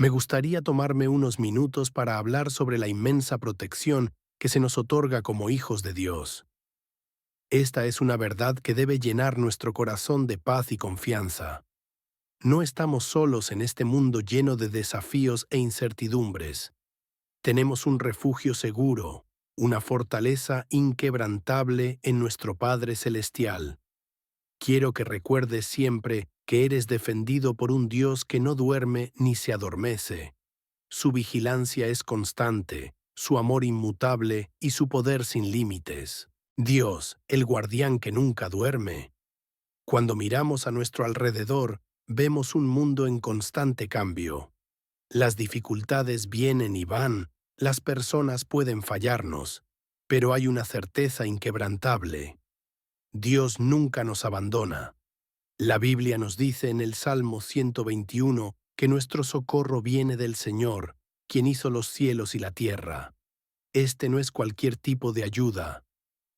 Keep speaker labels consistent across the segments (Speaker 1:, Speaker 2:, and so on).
Speaker 1: Me gustaría tomarme unos minutos para hablar sobre la inmensa protección que se nos otorga como hijos de Dios. Esta es una verdad que debe llenar nuestro corazón de paz y confianza. No estamos solos en este mundo lleno de desafíos e incertidumbres. Tenemos un refugio seguro, una fortaleza inquebrantable en nuestro Padre Celestial. Quiero que recuerdes siempre que eres defendido por un Dios que no duerme ni se adormece. Su vigilancia es constante, su amor inmutable y su poder sin límites. Dios, el guardián que nunca duerme. Cuando miramos a nuestro alrededor, vemos un mundo en constante cambio. Las dificultades vienen y van, las personas pueden fallarnos, pero hay una certeza inquebrantable. Dios nunca nos abandona. La Biblia nos dice en el Salmo 121 que nuestro socorro viene del Señor, quien hizo los cielos y la tierra. Este no es cualquier tipo de ayuda,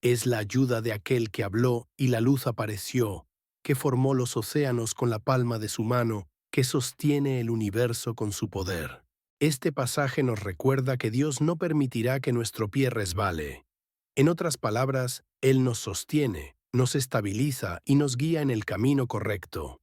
Speaker 1: es la ayuda de aquel que habló y la luz apareció, que formó los océanos con la palma de su mano, que sostiene el universo con su poder. Este pasaje nos recuerda que Dios no permitirá que nuestro pie resbale. En otras palabras, Él nos sostiene, nos estabiliza y nos guía en el camino correcto.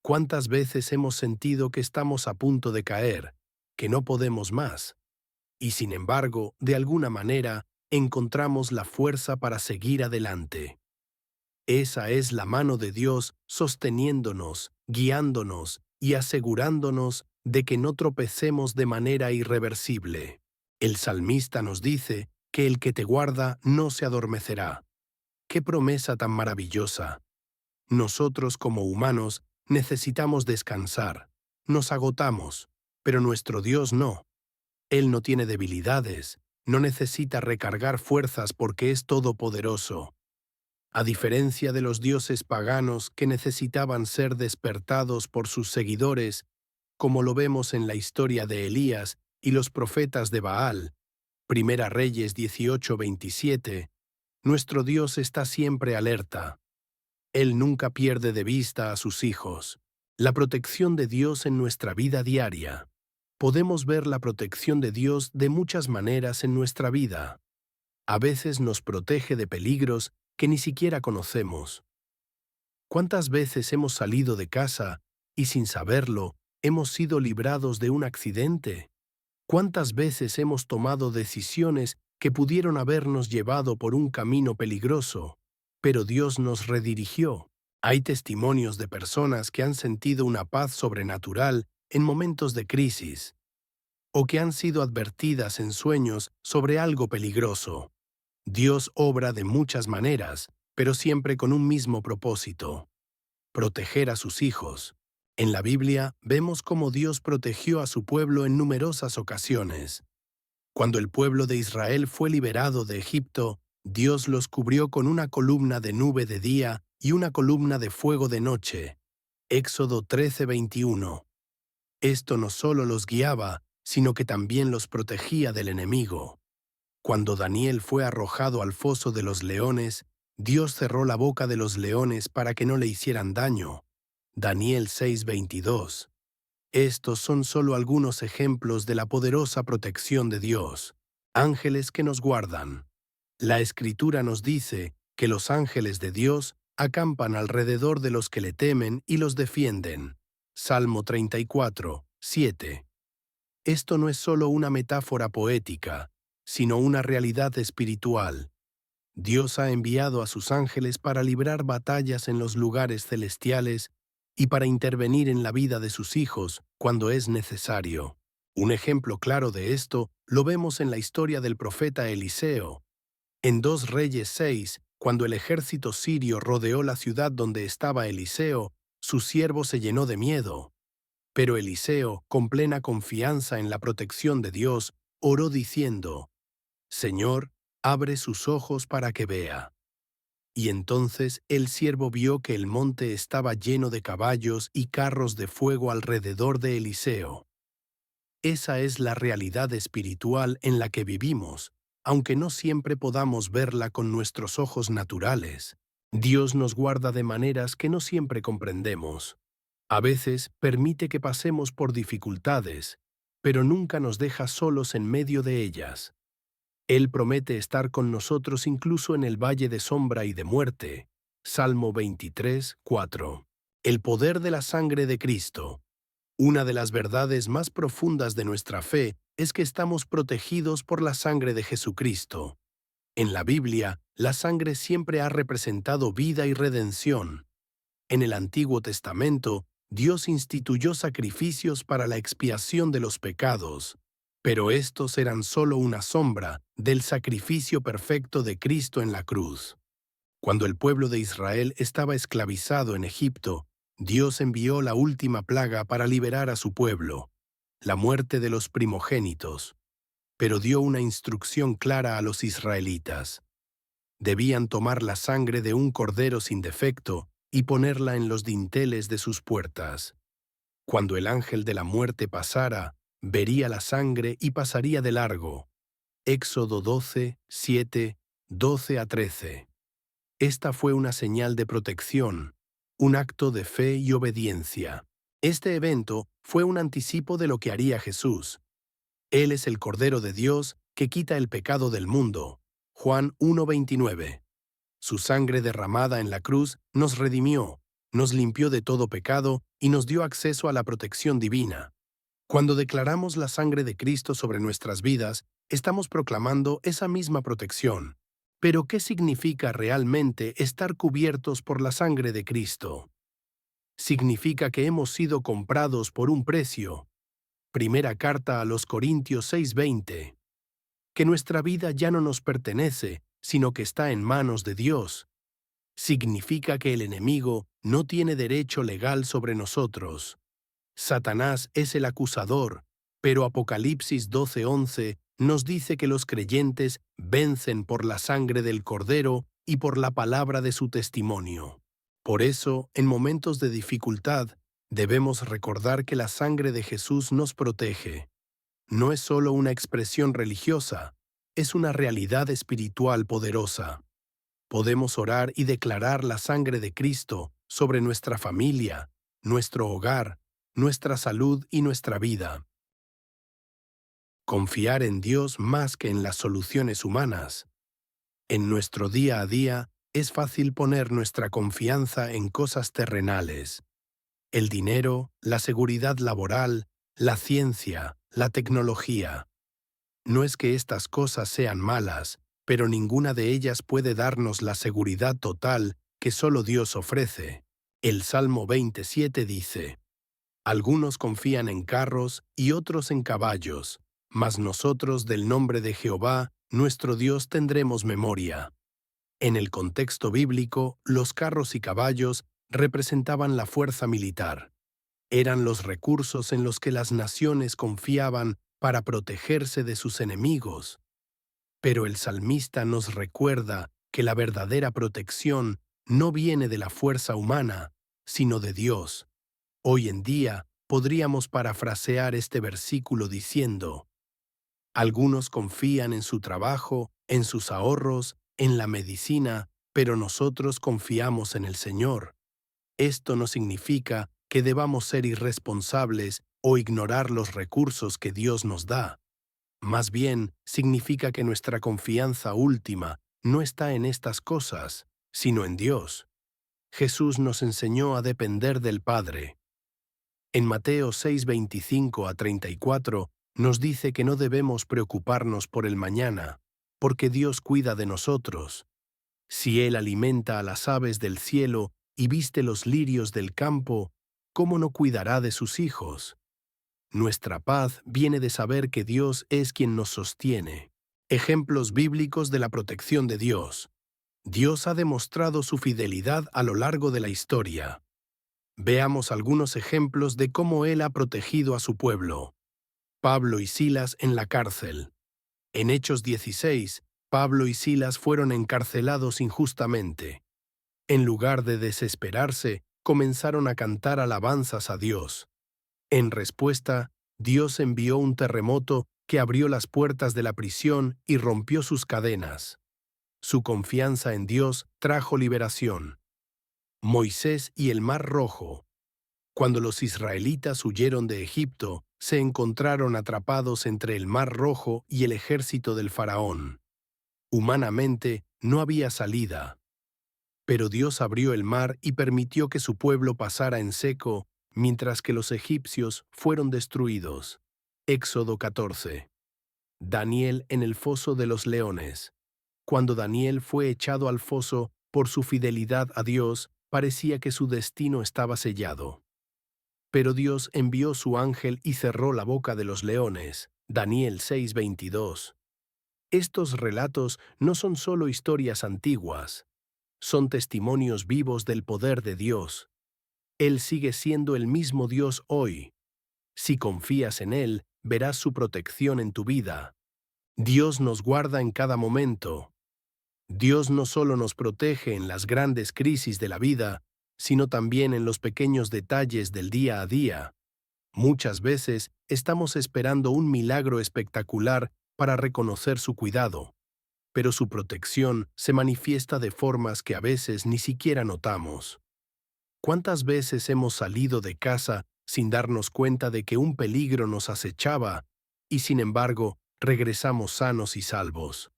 Speaker 1: ¿Cuántas veces hemos sentido que estamos a punto de caer, que no podemos más? Y sin embargo, de alguna manera, encontramos la fuerza para seguir adelante. Esa es la mano de Dios sosteniéndonos, guiándonos y asegurándonos de que no tropecemos de manera irreversible. El salmista nos dice que el que te guarda no se adormecerá. ¡Qué promesa tan maravillosa! Nosotros como humanos necesitamos descansar, nos agotamos, pero nuestro Dios no. Él no tiene debilidades, no necesita recargar fuerzas porque es todopoderoso. A diferencia de los dioses paganos que necesitaban ser despertados por sus seguidores, como lo vemos en la historia de Elías y los profetas de Baal, Primera Reyes 18:27, nuestro Dios está siempre alerta. Él nunca pierde de vista a sus hijos. La protección de Dios en nuestra vida diaria. Podemos ver la protección de Dios de muchas maneras en nuestra vida. A veces nos protege de peligros que ni siquiera conocemos. ¿Cuántas veces hemos salido de casa y sin saberlo hemos sido librados de un accidente? ¿Cuántas veces hemos tomado decisiones que pudieron habernos llevado por un camino peligroso, pero Dios nos redirigió? Hay testimonios de personas que han sentido una paz sobrenatural en momentos de crisis, o que han sido advertidas en sueños sobre algo peligroso. Dios obra de muchas maneras, pero siempre con un mismo propósito: proteger a sus hijos. En la Biblia vemos cómo Dios protegió a su pueblo en numerosas ocasiones. Cuando el pueblo de Israel fue liberado de Egipto, Dios los cubrió con una columna de nube de día y una columna de fuego de noche. Éxodo 13:21. Esto no solo los guiaba, sino que también los protegía del enemigo. Cuando Daniel fue arrojado al foso de los leones, Dios cerró la boca de los leones para que no le hicieran daño. Daniel 6:22. Estos son solo algunos ejemplos de la poderosa protección de Dios. Ángeles que nos guardan. La Escritura nos dice que los ángeles de Dios acampan alrededor de los que le temen y los defienden. Salmo 34:7. Esto no es solo una metáfora poética, sino una realidad espiritual. Dios ha enviado a sus ángeles para librar batallas en los lugares celestiales y para intervenir en la vida de sus hijos cuando es necesario. Un ejemplo claro de esto lo vemos en la historia del profeta Eliseo. En 2 Reyes 6, cuando el ejército sirio rodeó la ciudad donde estaba Eliseo, su siervo se llenó de miedo. Pero Eliseo, con plena confianza en la protección de Dios, oró diciendo: «Señor, abre sus ojos para que vea». Y entonces el siervo vio que el monte estaba lleno de caballos y carros de fuego alrededor de Eliseo. Esa es la realidad espiritual en la que vivimos, aunque no siempre podamos verla con nuestros ojos naturales. Dios nos guarda de maneras que no siempre comprendemos. A veces permite que pasemos por dificultades, pero nunca nos deja solos en medio de ellas. Él promete estar con nosotros incluso en el valle de sombra y de muerte. Salmo 23, 4. El poder de la sangre de Cristo. Una de las verdades más profundas de nuestra fe es que estamos protegidos por la sangre de Jesucristo. En la Biblia, la sangre siempre ha representado vida y redención. En el Antiguo Testamento, Dios instituyó sacrificios para la expiación de los pecados, pero estos eran solo una sombra del sacrificio perfecto de Cristo en la cruz. Cuando el pueblo de Israel estaba esclavizado en Egipto, Dios envió la última plaga para liberar a su pueblo, la muerte de los primogénitos, pero dio una instrucción clara a los israelitas. Debían tomar la sangre de un cordero sin defecto y ponerla en los dinteles de sus puertas. Cuando el ángel de la muerte pasara, vería la sangre y pasaría de largo. Éxodo 12, 7, 12 a 13. Esta fue una señal de protección, un acto de fe y obediencia. Este evento fue un anticipo de lo que haría Jesús. Él es el Cordero de Dios que quita el pecado del mundo. Juan 1:29. Su sangre derramada en la cruz nos redimió, nos limpió de todo pecado y nos dio acceso a la protección divina. Cuando declaramos la sangre de Cristo sobre nuestras vidas, estamos proclamando esa misma protección. Pero, ¿qué significa realmente estar cubiertos por la sangre de Cristo? Significa que hemos sido comprados por un precio. Primera carta a los Corintios 6:20. Que nuestra vida ya no nos pertenece, sino que está en manos de Dios. Significa que el enemigo no tiene derecho legal sobre nosotros. Satanás es el acusador, pero Apocalipsis 12:11 nos dice que los creyentes vencen por la sangre del Cordero y por la palabra de su testimonio. Por eso, en momentos de dificultad, debemos recordar que la sangre de Jesús nos protege. No es solo una expresión religiosa, es una realidad espiritual poderosa. Podemos orar y declarar la sangre de Cristo sobre nuestra familia, nuestro hogar, nuestra salud y nuestra vida. Confiar en Dios más que en las soluciones humanas. En nuestro día a día es fácil poner nuestra confianza en cosas terrenales. El dinero, la seguridad laboral, la ciencia, la tecnología. No es que estas cosas sean malas, pero ninguna de ellas puede darnos la seguridad total que solo Dios ofrece. El Salmo 27 dice: Algunos confían en carros y otros en caballos, mas nosotros del nombre de Jehová, nuestro Dios, tendremos memoria. En el contexto bíblico, los carros y caballos representaban la fuerza militar. Eran los recursos en los que las naciones confiaban para protegerse de sus enemigos. Pero el salmista nos recuerda que la verdadera protección no viene de la fuerza humana, sino de Dios. Hoy en día podríamos parafrasear este versículo diciendo: algunos confían en su trabajo, en sus ahorros, en la medicina, pero nosotros confiamos en el Señor. Esto no significa que debamos ser irresponsables o ignorar los recursos que Dios nos da. Más bien, significa que nuestra confianza última no está en estas cosas, sino en Dios. Jesús nos enseñó a depender del Padre. En Mateo 6:25 a 34 nos dice que no debemos preocuparnos por el mañana, porque Dios cuida de nosotros. Si Él alimenta a las aves del cielo y viste los lirios del campo, ¿cómo no cuidará de sus hijos? Nuestra paz viene de saber que Dios es quien nos sostiene. Ejemplos bíblicos de la protección de Dios. Dios ha demostrado su fidelidad a lo largo de la historia. Veamos algunos ejemplos de cómo Él ha protegido a su pueblo. Pablo y Silas en la cárcel. En Hechos 16, Pablo y Silas fueron encarcelados injustamente. En lugar de desesperarse, comenzaron a cantar alabanzas a Dios. En respuesta, Dios envió un terremoto que abrió las puertas de la prisión y rompió sus cadenas. Su confianza en Dios trajo liberación. Moisés y el Mar Rojo. Cuando los israelitas huyeron de Egipto, se encontraron atrapados entre el Mar Rojo y el ejército del faraón. Humanamente, no había salida. Pero Dios abrió el mar y permitió que su pueblo pasara en seco, mientras que los egipcios fueron destruidos. Éxodo 14. Daniel en el foso de los leones. Cuando Daniel fue echado al foso por su fidelidad a Dios, parecía que su destino estaba sellado. Pero Dios envió su ángel y cerró la boca de los leones. Daniel 6:22. Estos relatos no son solo historias antiguas, son testimonios vivos del poder de Dios. Él sigue siendo el mismo Dios hoy. Si confías en Él, verás su protección en tu vida. Dios nos guarda en cada momento. Dios no solo nos protege en las grandes crisis de la vida, sino también en los pequeños detalles del día a día. Muchas veces estamos esperando un milagro espectacular para reconocer su cuidado, pero su protección se manifiesta de formas que a veces ni siquiera notamos. ¿Cuántas veces hemos salido de casa sin darnos cuenta de que un peligro nos acechaba y, sin embargo, regresamos sanos y salvos?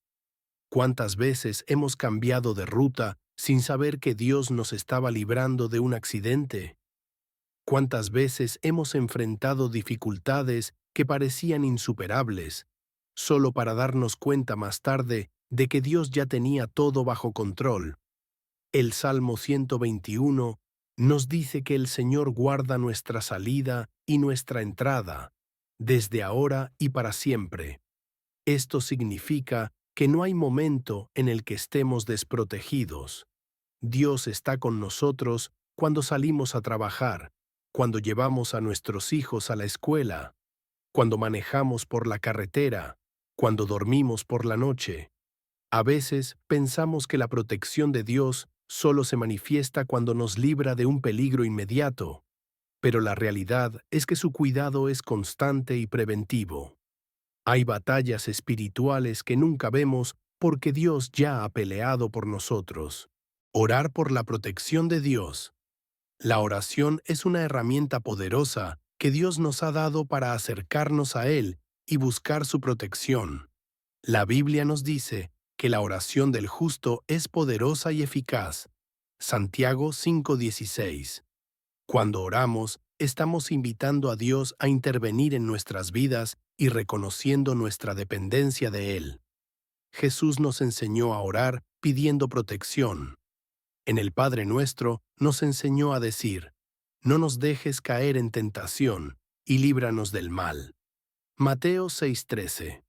Speaker 1: ¿Cuántas veces hemos cambiado de ruta sin saber que Dios nos estaba librando de un accidente? ¿Cuántas veces hemos enfrentado dificultades que parecían insuperables, solo para darnos cuenta más tarde de que Dios ya tenía todo bajo control? El Salmo 121 nos dice que el Señor guarda nuestra salida y nuestra entrada, desde ahora y para siempre. Esto significa que no hay momento en el que estemos desprotegidos. Dios está con nosotros cuando salimos a trabajar, cuando llevamos a nuestros hijos a la escuela, cuando manejamos por la carretera, cuando dormimos por la noche. A veces pensamos que la protección de Dios solo se manifiesta cuando nos libra de un peligro inmediato, pero la realidad es que su cuidado es constante y preventivo. Hay batallas espirituales que nunca vemos porque Dios ya ha peleado por nosotros. Orar por la protección de Dios. La oración es una herramienta poderosa que Dios nos ha dado para acercarnos a Él y buscar su protección. La Biblia nos dice que la oración del justo es poderosa y eficaz. Santiago 5:16. Cuando oramos, estamos invitando a Dios a intervenir en nuestras vidas y reconociendo nuestra dependencia de Él. Jesús nos enseñó a orar pidiendo protección. En el Padre Nuestro nos enseñó a decir: no nos dejes caer en tentación y líbranos del mal. Mateo 6:13.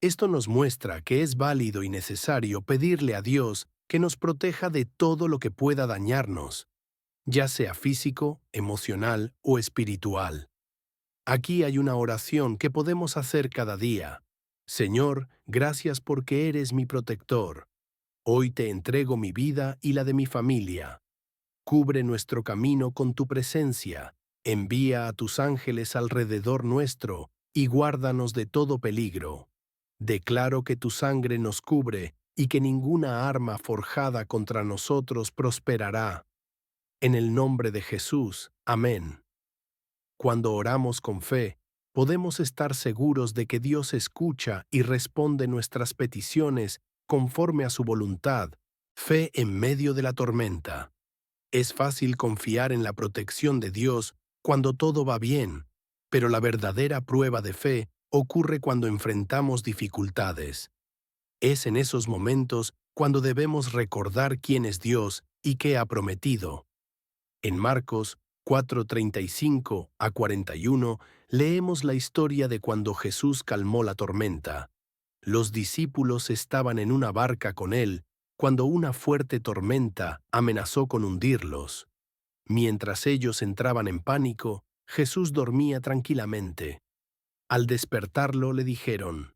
Speaker 1: Esto nos muestra que es válido y necesario pedirle a Dios que nos proteja de todo lo que pueda dañarnos, ya sea físico, emocional o espiritual. Aquí hay una oración que podemos hacer cada día. Señor, gracias porque eres mi protector. Hoy te entrego mi vida y la de mi familia. Cubre nuestro camino con tu presencia. Envía a tus ángeles alrededor nuestro y guárdanos de todo peligro. Declaro que tu sangre nos cubre y que ninguna arma forjada contra nosotros prosperará. En el nombre de Jesús. Amén. Cuando oramos con fe, podemos estar seguros de que Dios escucha y responde nuestras peticiones conforme a su voluntad. Fe en medio de la tormenta. Es fácil confiar en la protección de Dios cuando todo va bien, pero la verdadera prueba de fe ocurre cuando enfrentamos dificultades. Es en esos momentos cuando debemos recordar quién es Dios y qué ha prometido. En Marcos 4:35 a 41 leemos la historia de cuando Jesús calmó la tormenta. Los discípulos estaban en una barca con él cuando una fuerte tormenta amenazó con hundirlos. Mientras ellos entraban en pánico, Jesús dormía tranquilamente. Al despertarlo le dijeron: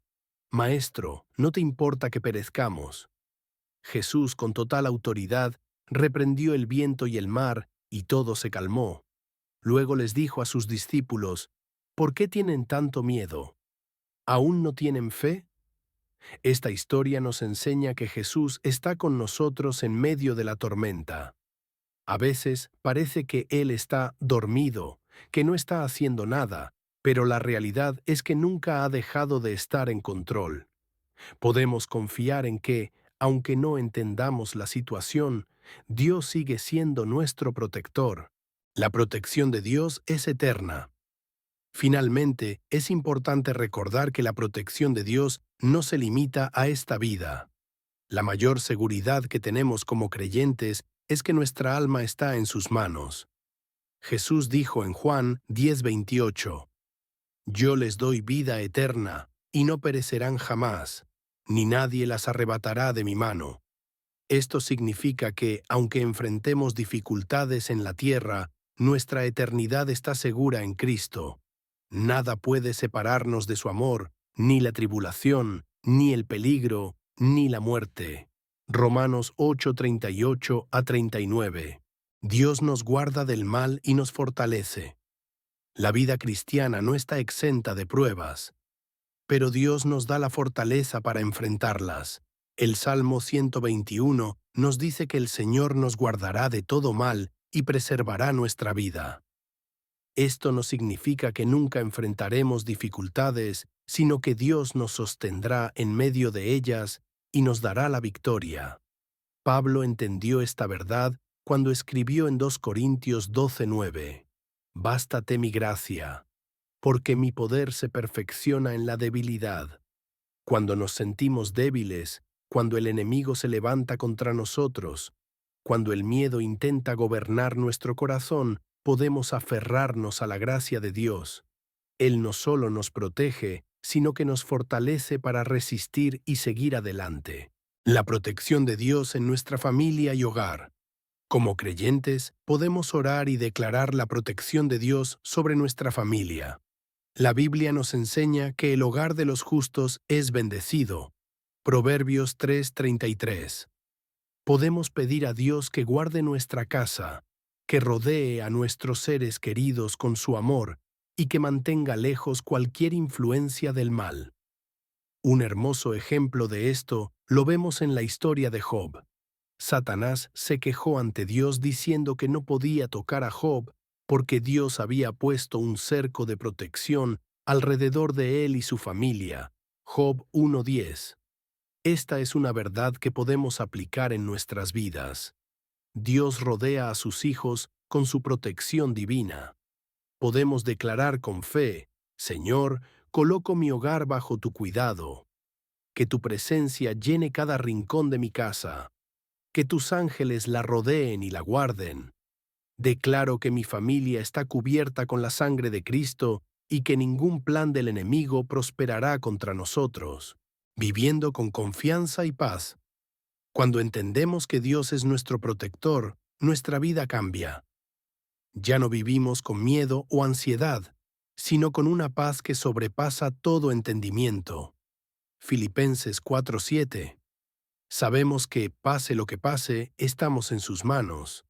Speaker 1: «Maestro, ¿no te importa que perezcamos?». Jesús, con total autoridad, reprendió el viento y el mar, y todo se calmó. Luego les dijo a sus discípulos: «¿Por qué tienen tanto miedo? ¿Aún no tienen fe?». Esta historia nos enseña que Jesús está con nosotros en medio de la tormenta. A veces parece que Él está dormido, que no está haciendo nada, pero la realidad es que nunca ha dejado de estar en control. Podemos confiar en que, aunque no entendamos la situación, Dios sigue siendo nuestro protector. La protección de Dios es eterna. Finalmente, es importante recordar que la protección de Dios no se limita a esta vida. La mayor seguridad que tenemos como creyentes es que nuestra alma está en sus manos. Jesús dijo en Juan 10:28, «Yo les doy vida eterna, y no perecerán jamás, ni nadie las arrebatará de mi mano». Esto significa que, aunque enfrentemos dificultades en la tierra, nuestra eternidad está segura en Cristo. Nada puede separarnos de su amor, ni la tribulación, ni el peligro, ni la muerte. Romanos 8:38 a 39. Dios nos guarda del mal y nos fortalece. La vida cristiana no está exenta de pruebas, pero Dios nos da la fortaleza para enfrentarlas. El Salmo 121 nos dice que el Señor nos guardará de todo mal y preservará nuestra vida. Esto no significa que nunca enfrentaremos dificultades, sino que Dios nos sostendrá en medio de ellas y nos dará la victoria. Pablo entendió esta verdad cuando escribió en 2 Corintios 12:9, «Bástate mi gracia, porque mi poder se perfecciona en la debilidad». Cuando nos sentimos débiles, cuando el enemigo se levanta contra nosotros, cuando el miedo intenta gobernar nuestro corazón, podemos aferrarnos a la gracia de Dios. Él no solo nos protege, sino que nos fortalece para resistir y seguir adelante. La protección de Dios en nuestra familia y hogar. Como creyentes, podemos orar y declarar la protección de Dios sobre nuestra familia. La Biblia nos enseña que el hogar de los justos es bendecido. Proverbios 3:33. Podemos pedir a Dios que guarde nuestra casa, que rodee a nuestros seres queridos con su amor y que mantenga lejos cualquier influencia del mal. Un hermoso ejemplo de esto lo vemos en la historia de Job. Satanás se quejó ante Dios diciendo que no podía tocar a Job porque Dios había puesto un cerco de protección alrededor de él y su familia. Job 1:10. Esta es una verdad que podemos aplicar en nuestras vidas. Dios rodea a sus hijos con su protección divina. Podemos declarar con fe, «Señor, coloco mi hogar bajo tu cuidado. Que tu presencia llene cada rincón de mi casa. Que tus ángeles la rodeen y la guarden. Declaro que mi familia está cubierta con la sangre de Cristo y que ningún plan del enemigo prosperará contra nosotros». Viviendo con confianza y paz. Cuando entendemos que Dios es nuestro protector, nuestra vida cambia. Ya no vivimos con miedo o ansiedad, sino con una paz que sobrepasa todo entendimiento. Filipenses 4:7. Sabemos que, pase lo que pase, estamos en sus manos.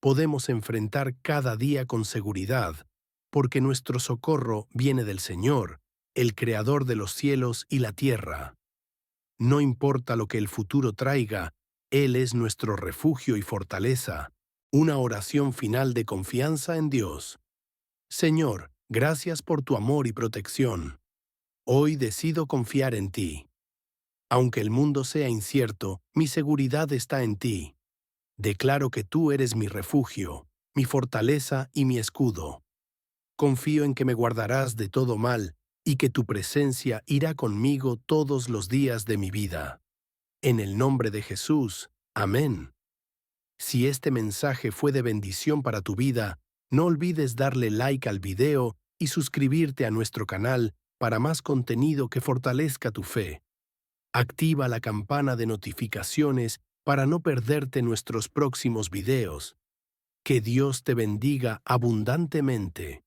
Speaker 1: Podemos enfrentar cada día con seguridad, porque nuestro socorro viene del Señor, el Creador de los cielos y la tierra. No importa lo que el futuro traiga, Él es nuestro refugio y fortaleza. Una oración final de confianza en Dios. Señor, gracias por tu amor y protección. Hoy decido confiar en ti. Aunque el mundo sea incierto, mi seguridad está en ti. Declaro que tú eres mi refugio, mi fortaleza y mi escudo. Confío en que me guardarás de todo mal y que tu presencia irá conmigo todos los días de mi vida. En el nombre de Jesús. Amén. Si este mensaje fue de bendición para tu vida, no olvides darle like al video y suscribirte a nuestro canal para más contenido que fortalezca tu fe. Activa la campana de notificaciones para no perderte nuestros próximos videos. Que Dios te bendiga abundantemente.